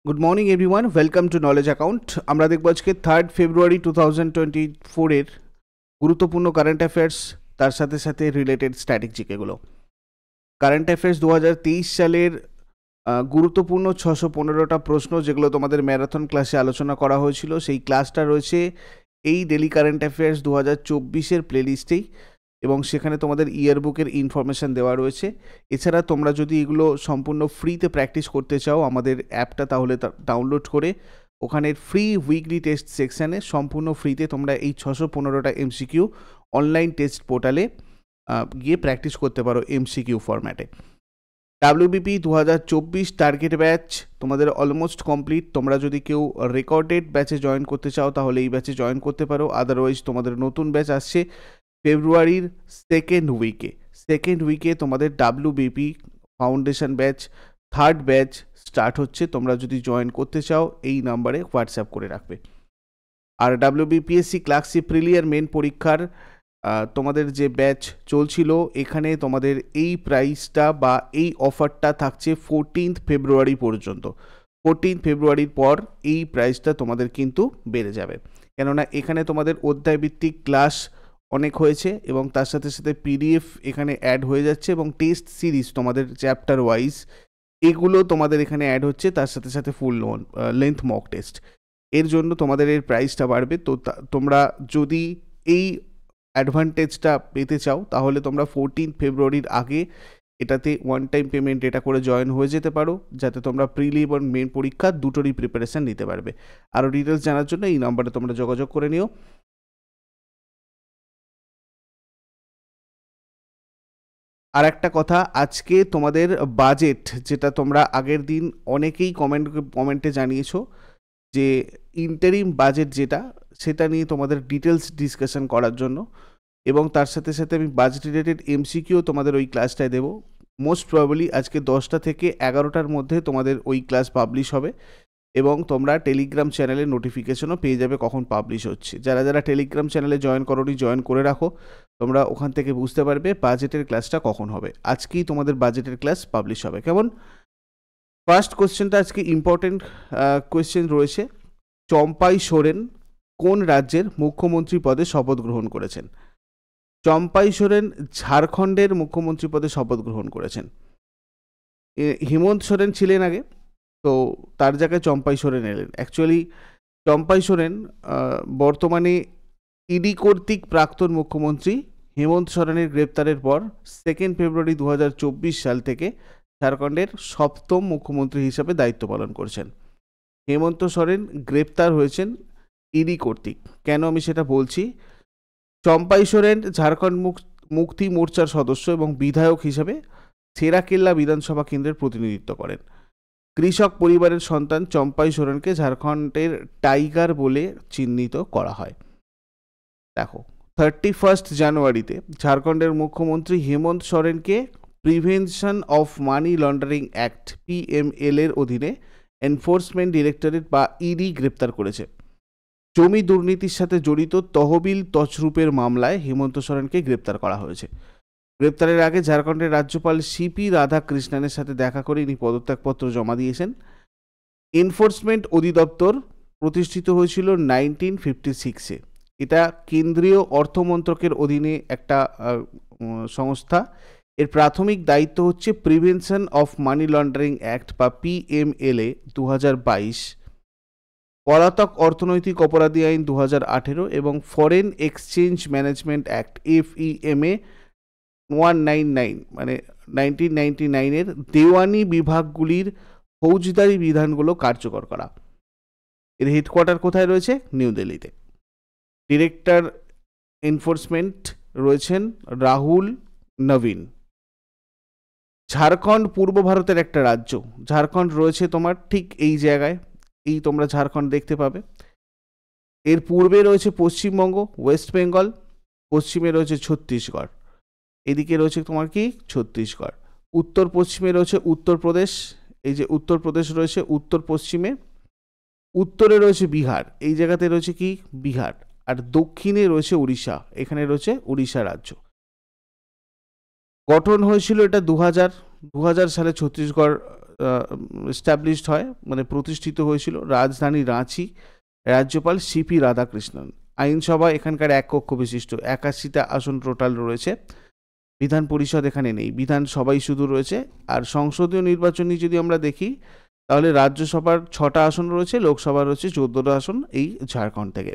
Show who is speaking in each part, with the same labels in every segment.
Speaker 1: Good morning everyone, welcome to knowledge account. আমরা দেখব আজকে 3 ফেব্রুয়ারি 2024-এর গুরুত্বপূর্ণ কারেন্ট অ্যাফেয়ার্স, তার সাথে সাথে রিলেটেড স্ট্যাটিক জিকেগুলো। কারেন্ট অ্যাফেয়ার্স 2023 সালের গুরুত্বপূর্ণ 615টা প্রশ্ন, যেগুলো তোমাদের ম্যারাথন ক্লাসে আলোচনা করা হয়েছিল, সেই ক্লাসটা রয়েছে এই ডেলি কারেন্ট অ্যাফেয়ার্স 2024-এর প্লেলিস্টেই, এবং সেখানে তোমাদের ইয়ারবুকের ইনফরমেশান দেওয়া রয়েছে। এছাড়া তোমরা যদি এগুলো সম্পূর্ণ ফ্রিতে প্র্যাকটিস করতে চাও আমাদের অ্যাপটা, তাহলে ডাউনলোড করে ওখানে ফ্রি উইকলি টেস্ট সেকশানে সম্পূর্ণ ফ্রিতে তোমরা এই 615টা এমসিকিউ অনলাইন টেস্ট পোর্টালে গিয়ে প্র্যাকটিস করতে পারো এমসিকিউ ফরম্যাটে। ডাব্লিউবিপি 2024 টার্গেট ব্যাচ তোমাদের অলমোস্ট কমপ্লিট। তোমরা যদি কেউ রেকর্ডেড ব্যাচে জয়েন করতে চাও তাহলে এই ব্যাচে জয়েন করতে পারো, আদারওয়াইজ তোমাদের নতুন ব্যাচ আসছে ফেব্রুয়ারির সেকেন্ড উইকে তোমাদের WBP foundation batch third batch start হচ্ছে। তোমরা যদি জয়েন করতে চাও এই নাম্বারে হোয়াটসঅ্যাপ করে রাখবে। আর ডাব্লিউবিপিএসসি ক্লার্কশিপ প্রিলিয়ার মেন পরীক্ষার তোমাদের যে ব্যাচ চলছিল, এখানে তোমাদের এই প্রাইসটা বা এই অফারটা থাকছে 14 ফেব্রুয়ারি পর্যন্ত। 14 ফেব্রুয়ারির পর এই প্রাইসটা তোমাদের কিন্তু বেড়ে যাবে, কেননা এখানে তোমাদের অধ্যায়ভিত্তিক ক্লাস অনেক হয়েছে এবং তার সাথে সাথে পিডিএফ এখানে অ্যাড হয়ে যাচ্ছে, এবং টেস্ট সিরিজ তোমাদের চ্যাপ্টার ওয়াইজ এগুলো তোমাদের এখানে অ্যাড হচ্ছে, তার সাথে সাথে ফুল লেন্থ মক টেস্ট। এর জন্য তোমাদের এর প্রাইসটা বাড়বে। তো তোমরা যদি এই অ্যাডভান্টেজটা পেতে চাও তাহলে তোমরা 14 ফেব্রুয়ারির আগে এটাতে ওয়ান টাইম পেমেন্ট এটা করে জয়েন হয়ে যেতে পারো, যাতে তোমরা প্রিলি এবং মেন পরীক্ষা দুটোরই প্রিপারেশান নিতে পারবে। আরও ডিটেলস জানার জন্য এই নাম্বারে তোমরা যোগাযোগ করে নিও। আর একটা কথা, আজকে তোমাদের বাজেট, যেটা তোমরা আগের দিন অনেকেই কমেন্টে জানিয়েছো যে ইন্টারিম বাজেট যেটা, সেটা নিয়ে তোমাদের ডিটেলস ডিসকাশন করার জন্য, এবং তার সাথে সাথে আমি বাজেট রিলেটেড এমসিকিউ তোমাদের ওই ক্লাসটায় দেবো। মোস্ট প্রবাবলি আজকে 10টা থেকে 11টার মধ্যে তোমাদের ওই ক্লাস পাবলিশ হবে, এবং তোমরা টেলিগ্রাম চ্যানেলে নোটিফিকেশনও পেয়ে যাবে কখন পাবলিশ হচ্ছে। যারা যারা টেলিগ্রাম চ্যানেলে জয়েন করোনি, জয়েন করে রাখো, তোমরা ওখান থেকে বুঝতে পারবে বাজেটের ক্লাসটা কখন হবে। আজকেই তোমাদের বাজেটের ক্লাস পাবলিশ হবে। কেমন? ফার্স্ট কোশ্চেনটা আজকে ইম্পর্টেন্ট কোয়েশ্চেন রয়েছে। চম্পাই সোরেন কোন রাজ্যের মুখ্যমন্ত্রী পদে শপথ গ্রহণ করেছেন? চম্পাই সোরেন ঝাড়খণ্ডের মুখ্যমন্ত্রী পদে শপথ গ্রহণ করেছেন। হেমন্ত সোরেন ছিলেন আগে, তো তার জায়গায় চম্পাই সোরেন এলেন। অ্যাকচুয়ালি চম্পাই সোরেন বর্তমানে ইডি কর্তৃক প্রাক্তন মুখ্যমন্ত্রী হেমন্ত সোরেনের গ্রেপ্তারের পর 2 ফেব্রুয়ারি 2024 সাল থেকে ঝাড়খণ্ডের 7ম মুখ্যমন্ত্রী হিসাবে দায়িত্ব পালন করছেন। হেমন্ত সোরেন গ্রেপ্তার হয়েছেন ইডি কর্তৃক। কেন আমি সেটা বলছি, চম্পাই সোরেন ঝাড়খণ্ড মুক্তি মোর্চার সদস্য এবং বিধায়ক হিসাবে সেরাকেল্লা বিধানসভা কেন্দ্রের প্রতিনিধিত্ব করেন। কৃষক পরিবারের সন্তান চম্পাই সোরেনকে ঝাড়খণ্ডের টাইগার বলে চিহ্নিত করা হয়। দেখো, 31 জানুয়ারিতে ঝাড়খণ্ডের মুখ্যমন্ত্রী হেমন্ত সোরেনকে prevention of money laundering act PML এর অধীনে এনফোর্সমেন্ট ডিরেক্টরেট বা ইডি গ্রেপ্তার করেছে। জমি দুর্নীতির সাথে জড়িত তহবিল তছরূপের মামলায় হেমন্ত সোরেনকে গ্রেপ্তার করা হয়েছে। গ্রেপ্তারের আগে ঝাড়খণ্ডের রাজ্যপাল CP রাধাকৃষ্ণনের সাথে দেখা করে ইনি পদত্যাগপত্র জমা দিয়েছেন। এনফোর্সমেন্ট অধিদপ্তর প্রতিষ্ঠিত হয়েছিল 1956-এ। এটা কেন্দ্রীয় অর্থমন্ত্রকের অধীনে একটা সংস্থা। এর প্রাথমিক দায়িত্ব হচ্ছে prevention of money laundering act বা PMLA 2022, পলাতক অর্থনৈতিক অপরাধী আইন 2018 এবং foreign exchange management act FEMA 199 মানে 1999-এর দেওয়ানি বিভাগগুলির ফৌজদারি বিধানগুলো কার্যকর করা। এর হেডকোয়ার্টার কোথায় রয়েছে? নিউ দিল্লিতে। ডিরেক্টর এনফোর্সমেন্ট রয়েছেন রাহুল নবীন। ঝাড়খণ্ড পূর্ব ভারতের একটা রাজ্য। ঝাড়খণ্ড রয়েছে তোমার ঠিক এই জায়গায়, এই তোমরা ঝাড়খণ্ড দেখতে পাবে। এর পূর্বে রয়েছে পশ্চিমবঙ্গ, ওয়েস্ট বেঙ্গল, পশ্চিমে রয়েছে ছত্তিশগড়, এদিকে রয়েছে তোমার কি ছত্তিশগড়। উত্তর পশ্চিমে রয়েছে উত্তরপ্রদেশ, এই যে উত্তরপ্রদেশ রয়েছে উত্তর পশ্চিমে। উত্তরে রয়েছে বিহার, এই জায়গাতে রয়েছে কি বিহার। আর দক্ষিণে রয়েছে উড়িষ্যা, এখানে রয়েছে উড়িষ্যা রাজ্য। গঠন হয়েছিল এটা 2000 সালে ছত্তিশগড় এস্টাবলিশড হয়, মানে প্রতিষ্ঠিত হয়েছিল রাজধানী রাঁচি, রাজ্যপাল সিপি রাধাকৃষ্ণন। আইনসভা এখানকার এক কক্ষ বিশিষ্ট, 81টা আসন টোটাল রয়েছে। বিধান পরিষদ এখানে নেই, বিধানসভাই শুধু রয়েছে। আর সংসদীয় নির্বাচনী যদি আমরা দেখি, তাহলে রাজ্যসভার 6টা আসন রয়েছে, লোকসভা রয়েছে 14টা আসন এই ঝাড়খণ্ড থেকে।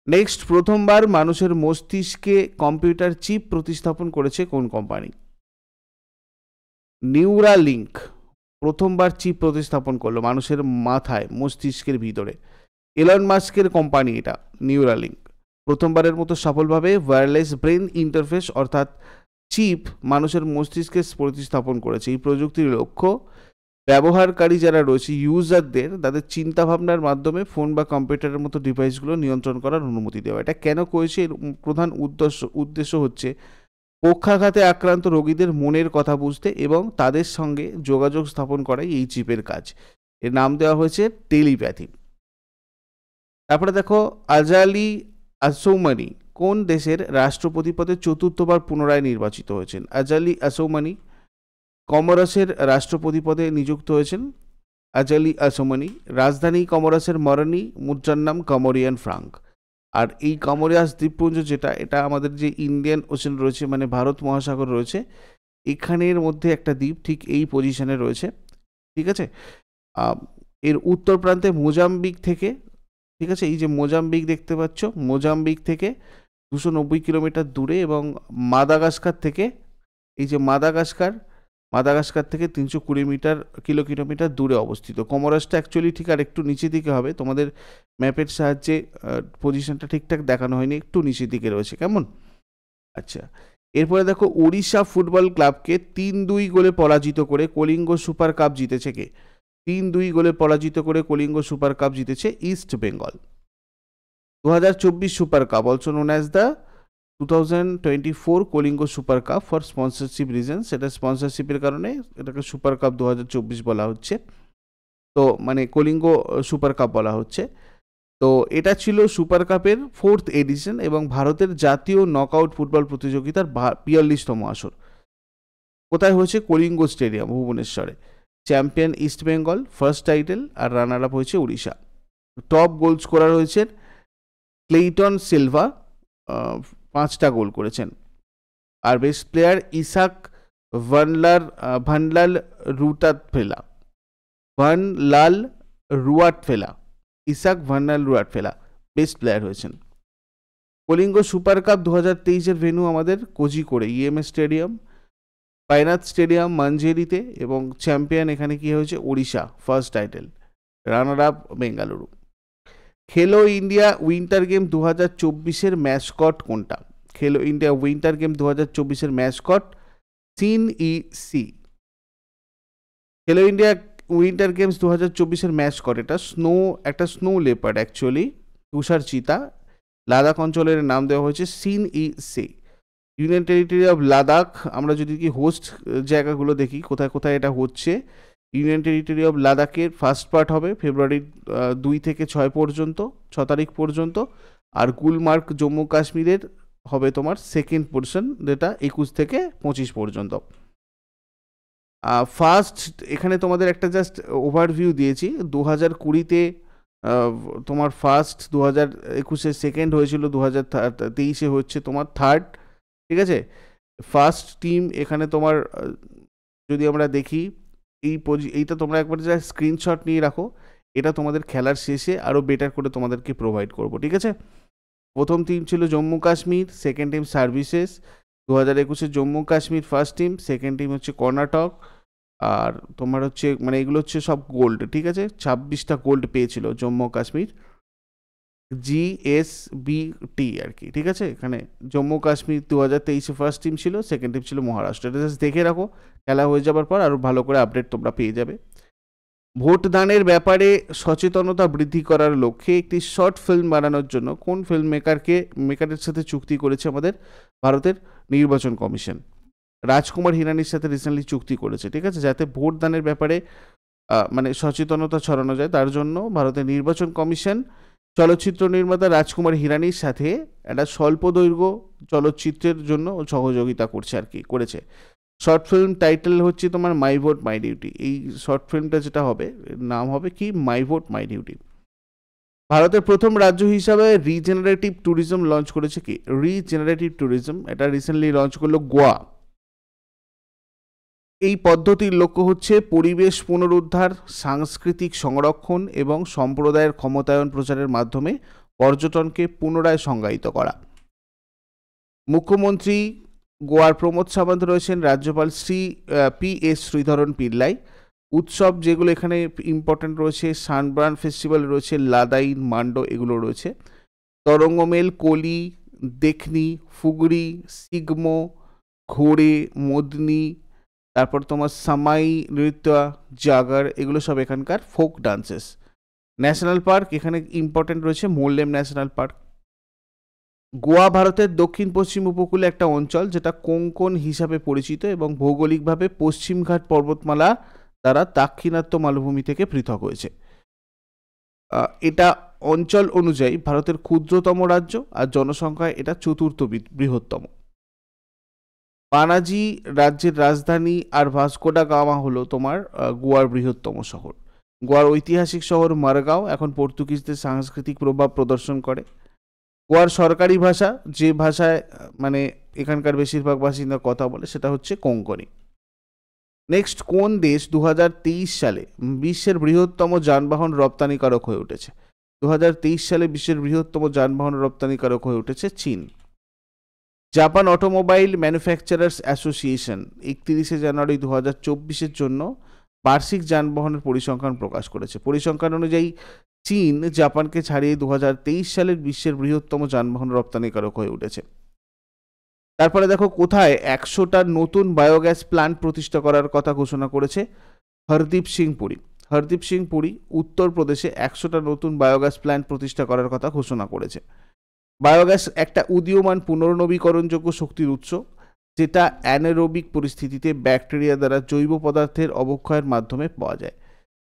Speaker 1: নেক্সট, প্রথমবার মানুষের মস্তিষ্কে কম্পিউটার চিপ প্রতিস্থাপন করেছে কোন কোম্পানি? নিউরালিঙ্ক প্রথমবার চিপ প্রতিস্থাপন করলো মানুষের মাথায়, মস্তিষ্কের ভিতরে। এলন মাস্কের কোম্পানি এটা, নিউরালিঙ্ক। প্রথমবারের মতো সফলভাবে ওয়্যারলেস ব্রেন ইন্টারফেস অর্থাৎ চিপ মানুষের মস্তিষ্কে প্রতিস্থাপন করেছে। এই প্রযুক্তির লক্ষ্য ব্যবহারকারী যারা রয়েছে, ইউজারদের, তাদের চিন্তাভাবনার মাধ্যমে ফোন বা কম্পিউটারের মতো ডিভাইসগুলো নিয়ন্ত্রণ করার অনুমতি দেওয়া। এটা কেন করেছে? এর প্রধান উদ্দেশ্য হচ্ছে পক্ষাঘাতে আক্রান্ত রোগীদের মনের কথা বুঝতে এবং তাদের সঙ্গে যোগাযোগ স্থাপন করাই এই চিপের কাজ। এর নাম দেওয়া হয়েছে টেলিপ্যাথি। তারপরে দেখো, আজালি আসৌমানি কোন দেশের রাষ্ট্রপতি পদে চতুর্থবার পুনরায় নির্বাচিত হয়েছেন? আজালি আসৌমানি কমোরসের রাষ্ট্রপতি পদে নিযুক্ত হয়েছেন। আজালি আসৌমানি রাজধানী কমোরসের মরানি, মুদ্রার নাম কমোরিয়ান ফ্রাঙ্ক। আর এই কমোরিয়াস দ্বীপপুঞ্জ যেটা, এটা আমাদের যে ইন্ডিয়ান ওশেন রয়েছে, মানে ভারত মহাসাগর রয়েছে, এখানের মধ্যে একটা দ্বীপ ঠিক এই পজিশনে রয়েছে। ঠিক আছে, এর উত্তর প্রান্তে মোজাম্বিক থেকে, ঠিক আছে, এই যে মোজাম্বিক দেখতে পাচ্ছ, মোজাম্বিক থেকে 290 কিলোমিটার দূরে, এবং মাদাগাস্কার থেকে, এই যে মাদাগাস্কার থেকে 320 কিলোমিটার দূরে অবস্থিত। কমোরসটা অ্যাকচুয়ালি ঠিক আর একটু নিচের দিকে হবে, তোমাদের ম্যাপের সাহায্যে পজিশনটা ঠিকঠাক দেখানো হয়নি, একটু নিচের দিকে রয়েছে, কেমন? আচ্ছা, এরপরে দেখো, ওড়িশা ফুটবল ক্লাবকে 3-2 গোলে পরাজিত করে কলিঙ্গ সুপার কাপ জিতেছে কে? 3-2 গোলে পরাজিত করে কলিঙ্গ সুপার কাপ জিতেছে east Bengal. 2024 super cup, also known as the 2024 Kalinga super cup for sponsorship reasons. এটা স্পন্সরশিপের কারণে এটাকে সুপার কাপ 2024 বলা হচ্ছে। তো মানে কলিঙ্গ সুপার কাপ বলা হচ্ছে। তো এটা ছিল সুপার কাপের 4th এডিশন এবং ভারতের জাতীয় নকআউট ফুটবল প্রতিযোগিতার 42তম আসর। কোথায় হয়েছে? কলিঙ্গ স্টেডিয়াম, ভুবনেশ্বরে। Champion East Bengal, first title, আর রানার আপ হয়েছে উড়িষ্যা। টপ গোল স্কোরার হয়েছেন ক্লেইটন সিলভা, 5টা গোল করেছেন। আর best player Isak Vanlalruatfela, Isak Vanlalruatfela best player হয়েছেন। কলিঙ্গ সুপার কাপ 2023-এর ভেন্যু আমাদের Kozhikode, EMS stadium, Payyanad stadium মাঞ্জেরিতে, এবং চ্যাম্পিয়ন এখানে কি হয়েছে? Odisha, first title. Runner up Bengaluru. Khelo India winter game 2024-এর ম্যাসকট কোনটা? খেলো ইন্ডিয়া উইন্টার গেম 2024-এর ম্যাসকট সিনইসি। খেলো ইন্ডিয়া উইন্টার গেমস 2024-এর ম্যাসকট, এটা একটা স্নো লেপার্ড, অ্যাকচুয়ালি তুষার চিতা। লাদাখ অঞ্চলের নাম দেওয়া হয়েছে সিনইসি। ইউনিয়ন টেরিটরি অফ লাদাখ, আমরা যদি কি হোস্ট জায়গাগুলো দেখি কোথায় কোথায় এটা হচ্ছে, ইউনিয়ন টেরিটরি অফ লাদাখের ফার্স্ট পার্ট হবে ফেব্রুয়ারি 2 থেকে 6 তারিখ পর্যন্ত। আর গুলমার্গ জম্মু কাশ্মীরের হবে তোমার সেকেন্ড পোর্শন, যেটা 21 থেকে 25 পর্যন্ত। ফার্স্ট, এখানে তোমাদের একটা জাস্ট ওভারভিউ দিয়েছি। 2020-তে তোমার ফার্স্ট, 2021-এ সেকেন্ড হয়েছিল, 2023-এ হচ্ছে তোমার থার্ড। ঠিক আছে, ফার্স্ট টিম এখানে তোমার যদি আমরা দেখি, এইটা তোমরা একবার যা স্ক্রিনশট নিয়ে রাখো, এটা তোমাদের খেলার শেষে আরও বেটার করে তোমাদেরকে প্রোভাইড করব। ঠিক আছে, প্রথম টিম ছিল Jammu Kashmir, second team services. 2021-এ Jammu Kashmir first team, second team হচ্ছে কর্ণাটক। আর তোমার হচ্ছে মানে এগুলো হচ্ছে সব গোল্ড। ঠিক আছে, 26টা গোল্ড পেয়েছিল জম্মু কাশ্মীর, GSBT আর কি। ঠিক আছে, এখানে জম্মু কাশ্মীর 2023-এ ফার্স্ট টিম ছিল, সেকেন্ড টিম ছিল মহারাষ্ট্র। এটা জাস্ট দেখে রাখো, খেলা হয়ে যাবার পর আরও ভালো করে আপডেট তোমরা পেয়ে যাবে। ভোটদানের ব্যাপারে সচেতনতা বৃদ্ধি করার লক্ষ্যে একটি শর্ট ফিল্ম বানানোর জন্য কোন ফিল্ম মেকারের সাথে চুক্তি করেছে আমাদের ভারতের নির্বাচন কমিশন? রাজকুমার হিরানির সাথে রিসেন্টলি চুক্তি করেছে। ঠিক আছে, যাতে ভোটদানের ব্যাপারে মানে সচেতনতা ছড়ানো যায়, তার জন্য ভারতের নির্বাচন কমিশন চলচ্চিত্র নির্মাতা রাজকুমার হিরানির সাথে একটা স্বল্প দৈর্ঘ্য চলচ্চিত্রের জন্য সহযোগিতা করছে আর কি, করেছে। শর্ট ফিল্ম টাইটেল হচ্ছে তোমার মাই ভোট মাই ডিউটি। এই শর্ট ফিল্মটা যেটা হবে, এর নাম হবে কি, মাই ভোট মাই ডিউটি। ভারতের প্রথম রাজ্য হিসাবে রিজেনারেটিভ ট্যুরিজম লঞ্চ করেছে কি, রিজেনারেটিভ ট্যুরিজম, এটা রিসেন্টলি লঞ্চ করলো গোয়া। এই পদ্ধতির লক্ষ্য হচ্ছে পরিবেশ পুনরুদ্ধার, সাংস্কৃতিক সংরক্ষণ এবং সম্প্রদায়ের ক্ষমতায়ন প্রচারের মাধ্যমে পর্যটনকে পুনরায় সংজ্ঞায়িত করা। মুখ্যমন্ত্রী গোয়ার প্রমোদ সাবন্ত রয়েছেন, রাজ্যপাল পি.এস. শ্রীধরন পিল্লাই। উৎসব যেগুলো এখানে ইম্পর্টেন্ট রয়েছে, সানবার্ন ফেস্টিভ্যাল রয়েছে, লাদাইন, মান্ডো, এগুলো রয়েছে। তরঙ্গমেল, কোলি, দেখনি, ফুগড়ি, সিগমো, ঘোড়ে, মদনি, তারপর তোমার সামাই নৃত্য, জাগার, এগুলো সব এখানকার ফোক ডান্সেস। ন্যাশনাল পার্ক এখানে ইম্পর্টেন্ট রয়েছে, মোল্লেম ন্যাশনাল পার্ক। গোয়া ভারতের দক্ষিণ পশ্চিম উপকূলে একটা অঞ্চল যেটা কোঙ্কন হিসাবে পরিচিত এবং ভৌগোলিকভাবে পশ্চিমঘাট পর্বতমালা দ্বারা দাক্ষিণাত্য মালভূমি থেকে পৃথক হয়েছে। এটা অঞ্চল অনুযায়ী ভারতের ক্ষুদ্রতম রাজ্য, আর জনসংখ্যায় এটা চতুর্থ বৃহত্তম। পানাজি রাজ্যের রাজধানী, আর ভাস্কো ডা গামা হলো তোমার গোয়ার বৃহত্তম শহর। গোয়ার ঐতিহাসিক শহর মারগাঁও এখন পর্তুগিজদের সাংস্কৃতিক প্রভাব প্রদর্শন করে। গোয়ার সরকারি ভাষা, যে ভাষায় মানে এখানকার বেশিরভাগ বাসিন্দা কথা বলে, সেটা হচ্ছে কোঙ্কনি। নেক্সট, কোন দেশ 2023 সালে বিশ্বের বৃহত্তম যানবাহন রপ্তানিকারক হয়ে উঠেছে? 2023 সালে বিশ্বের বৃহত্তম যানবাহন রপ্তানিকারক হয়ে উঠেছে চীন। জাপান অটোমোবাইল ম্যানুফ্যাকচারার্স অ্যাসোসিয়েশন 31শে জানুয়ারি 2024-এর জন্য বার্ষিক যানবাহনের পরিসংখ্যান প্রকাশ করেছে। পরিসংখ্যান অনুযায়ী চীন জাপানকে ছাড়িয়ে 2023 সালের বিশ্বের বৃহত্তম যানবাহন রপ্তানিকারক হয়ে উঠেছে। তারপরে দেখো কোথায় 100টা নতুন বায়োগ্যাস প্ল্যান্ট প্রতিষ্ঠা করার কথা ঘোষণা করেছে হরদীপ সিং পুরী। হরদীপ সিং পুরী উত্তরপ্রদেশে 100টা নতুন বায়োগ্যাস প্ল্যান্ট প্রতিষ্ঠা করার কথা ঘোষণা করেছে। বায়োগ্যাস একটা উদীয়মান পুনর্নবীকরণযোগ্য শক্তির উৎস, যেটা অ্যানারোবিক পরিস্থিতিতে ব্যাকটেরিয়া দ্বারা জৈব পদার্থের অবক্ষয়ের মাধ্যমে পাওয়া যায়।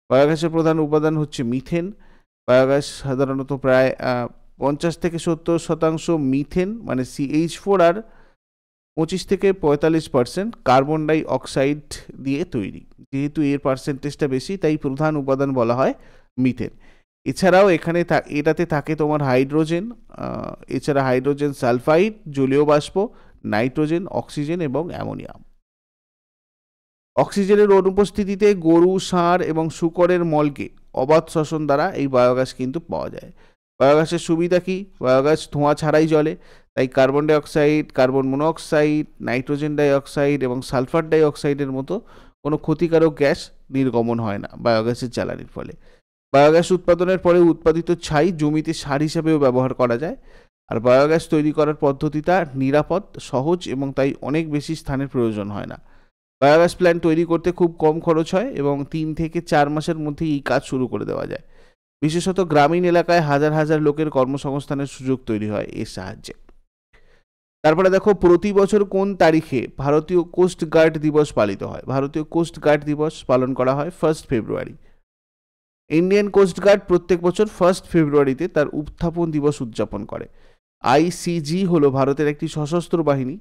Speaker 1: বায়োগ্যাসের প্রধান উপাদান হচ্ছে মিথেন। বায়োগ্যাস সাধারণত প্রায় 50 থেকে 70% মিথেন মানে CH4 আর 25 থেকে 45% কার্বন ডাই অক্সাইড দিয়ে তৈরি। যেহেতু এর পার্সেন্টেজটা বেশি, তাই প্রধান উপাদান বলা হয় মিথেন। এছাড়াও এটাতে থাকে তোমার হাইড্রোজেন, এছাড়া হাইড্রোজেন সালফাইড, জলীয় বাষ্প, নাইট্রোজেন, অক্সিজেন এবং অ্যামোনিয়া। অক্সিজেনের অনুপস্থিতিতে গরু, ষাঁড় এবং শূকরের মলকে অবাধ শ্বসন দ্বারা এই বায়োগ্যাস কিন্তু পাওয়া যায়। বায়োগ্যাসের সুবিধা কি? বায়োগ্যাস ধোঁয়া ছাড়াই জ্বলে, তাই carbon dioxide, carbon monoxide, nitrogen dioxide এবং সালফার ডাইঅক্সাইডের মতো কোনো ক্ষতিকারক গ্যাস নির্গমন হয় না বায়োগ্যাসের জ্বালানির ফলে। বায়োগ্যাস উৎপাদনের পরে উৎপাদিত ছাই জমিতে সার হিসাবেও ব্যবহার করা যায়। আর বায়োগ্যাস তৈরি করার পদ্ধতিটা নিরাপদ, সহজ এবং তাই অনেক বেশি স্থানের প্রয়োজন হয় না। বায়োগ্যাস প্ল্যান্ট তৈরি করতে খুব কম খরচ হয় এবং 3 থেকে 4 মাসের মধ্যেই এই কাজ শুরু করে দেওয়া যায়। বিশেষত গ্রামীণ এলাকায় হাজার হাজার লোকের কর্মসংস্থানের সুযোগ তৈরি হয় এর সাহায্যে। তারপরে দেখো প্রতি বছর কোন তারিখে ভারতীয় কোস্ট গার্ড দিবস পালিত হয়? ভারতীয় কোস্ট গার্ড দিবস পালন করা হয় 1 ফেব্রুয়ারি। ইন্ডিয়ান কোস্ট গার্ড প্রত্যেক বছর 1 ফেব্রুয়ারিতে তার উত্থাপন দিবস উদযাপন করে। আইসিজি হলো ভারতের একটি সশস্ত্র বাহিনী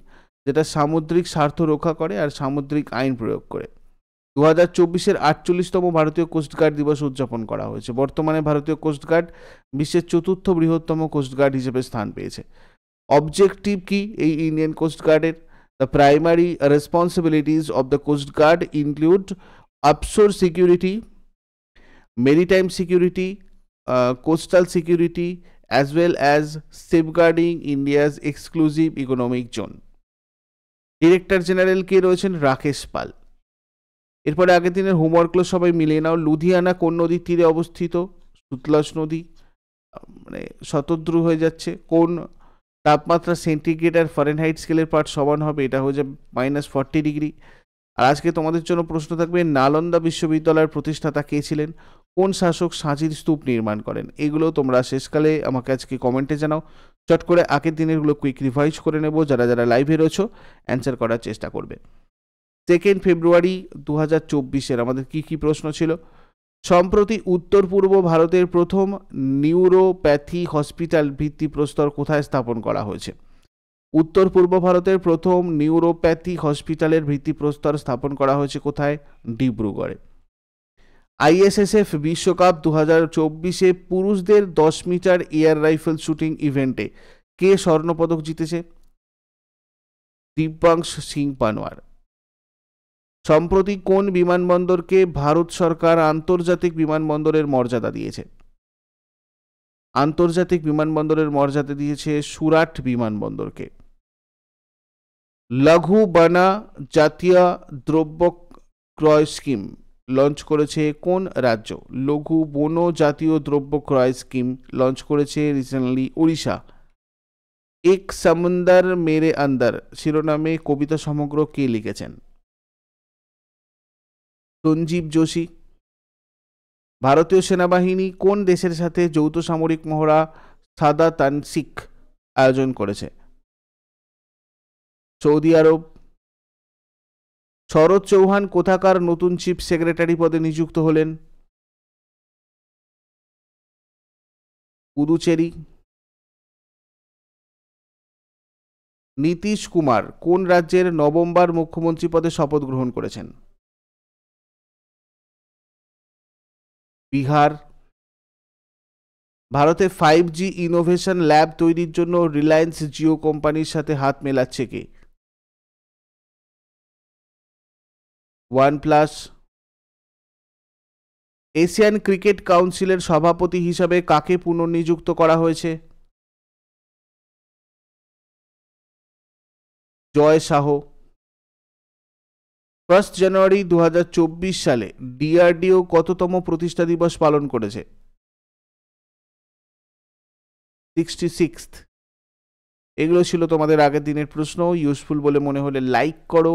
Speaker 1: যেটা সামুদ্রিক স্বার্থ রক্ষা করে আর সামুদ্রিক আইন প্রয়োগ করে। 2024-এর 48তম ভারতীয় কোস্টগার্ড দিবস উদযাপন করা হয়েছে। বর্তমানে ভারতীয় কোস্টগার্ড বিশ্বের 4র্থ বৃহত্তম কোস্টগার্ড হিসেবে স্থান পেয়েছে। অবজেক্টিভ কি এই ইন্ডিয়ান কোস্টগার্ডের? The primary responsibilities of the coast guard include offshore security, maritime security, coastal security, as well as safeguarding India's exclusive economic zone. Director general কে রয়েছেন? রাকেশ পাল। এরপরে আগের দিনের হোমওয়ার্কগুলো সবাই মিলিয়ে নাও। লুধিয়ানা কোন নদীর তীরে অবস্থিত? সুতলজ নদী, মানে শতদ্রু হয়ে যাচ্ছে। কোন তাপমাত্রা সেন্টিগ্রেড আর ফারেনহাইট স্কেলের পার্ট সমান হবে? এটা হয়ে যাবে -40 ডিগ্রি। আর আজকে তোমাদের জন্য প্রশ্ন থাকবে, নালন্দা বিশ্ববিদ্যালয়ের প্রতিষ্ঠাতা কে ছিলেন? কোন শাসক সাঁচির স্তূপ নির্মাণ করেন? এগুলো তোমরা শেষকালে আমাকে আজকে কমেন্টে জানাও। চট করে আগের দিনেরগুলো কুইক রিভাইজ করে নেব। যারা যারা লাইভে রয়েছো অ্যান্সার করার চেষ্টা করবে। 2 ফেব্রুয়ারি 2024-এর আমাদের কি প্রশ্ন ছিল? সম্প্রতি উত্তর পূর্ব ভারতের প্রথম নিউরোপ্যাথি হসপিটাল ভিত্তিপ্রস্তর কোথায় স্থাপন করা হয়েছে? উত্তর পূর্ব ভারতের প্রথম নিউরোপ্যাথি হসপিটালের ভিত্তিপ্রস্তর স্থাপন করা হয়েছে কোথায়? ডিব্রুগড়ে। আইএসএসএফ বিশ্বকাপ 2024-এ পুরুষদের 10 মিটার এয়ার রাইফেল শুটিং ইভেন্টে কে স্বর্ণপদক জিতেছে? দিব্যাংশ সিং পানওয়ার। সম্প্রতি কোন বিমানবন্দরকে ভারত সরকার আন্তর্জাতিক বিমানবন্দরের মর্যাদা দিয়েছে? আন্তর্জাতিক বিমানবন্দরের মর্যাদা দিয়েছে সুরাট বিমানবন্দরকে। লঘু বানা জাতীয় দ্রব্য ক্রয় স্কিম লঞ্চ করেছে কোন রাজ্য? লঘু বন জাতীয় দ্রব্য ক্রয় স্কিম লঞ্চ করেছে রিসেন্টলি উড়িষ্যা। এক সমুন্দর মেরে আন্দর শিরোনামে কবিতা সমগ্র কে লিখেছেন? সঞ্জীব যোশী। ভারতীয় সেনাবাহিনী কোন দেশের সাথে যৌথ সামরিক মহড়া সাদা তানসিক আয়োজন করেছে? সৌদি আরব। শরৎ চৌহান কোথাকার নতুন চিফ সেক্রেটারি পদে নিযুক্ত হলেন? পুদুচেরি। নীতিশ কুমার কোন রাজ্যের নবমবার মুখ্যমন্ত্রী পদে শপথ গ্রহণ করেছেন? বিহার। ভারতে 5G ইনোভেশন ল্যাব তৈরির জন্য রিলায়েন্স জিও কোম্পানির সাথে হাত মেলাচ্ছে কে? OnePlus। এশিয়ান ক্রিকেট কাউন্সিলের সভাপতি হিসাবে কাকে পুনর্নিযুক্ত করা হয়েছে? জয় শাহ। 1 জানুয়ারি 2024 সালে ডিআরডিও কততম প্রতিষ্ঠা দিবস পালন করেছে? 66th। এগুলো ছিল তোমাদের আগের দিনের প্রশ্ন। ইউজফুল বলে মনে হলে লাইক করো,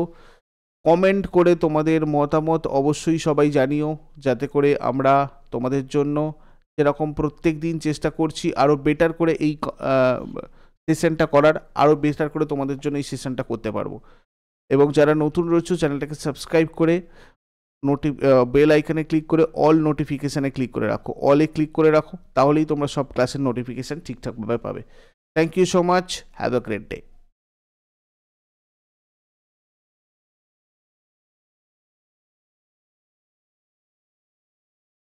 Speaker 1: কমেন্ট করে তোমাদের মতামত অবশ্যই সবাই জানিও, যাতে করে আমরা তোমাদের জন্য যেরকম প্রত্যেক দিন চেষ্টা করছি আরও বেটার করে এই সেশনটা করার, আরও বেটার করে তোমাদের জন্য এই সেশনটা করতে পারবো। এবং যারা নতুন রয়েছে চ্যানেলটাকে সাবস্ক্রাইব করে বেল আইকনে ক্লিক করে অল নোটিফিকেশানে ক্লিক করে রাখো, অলে ক্লিক করে রাখো, তাহলেই তোমরা সব ক্লাসের নোটিফিকেশান ঠিকঠাকভাবে পাবে। Thank you so much, have a great day.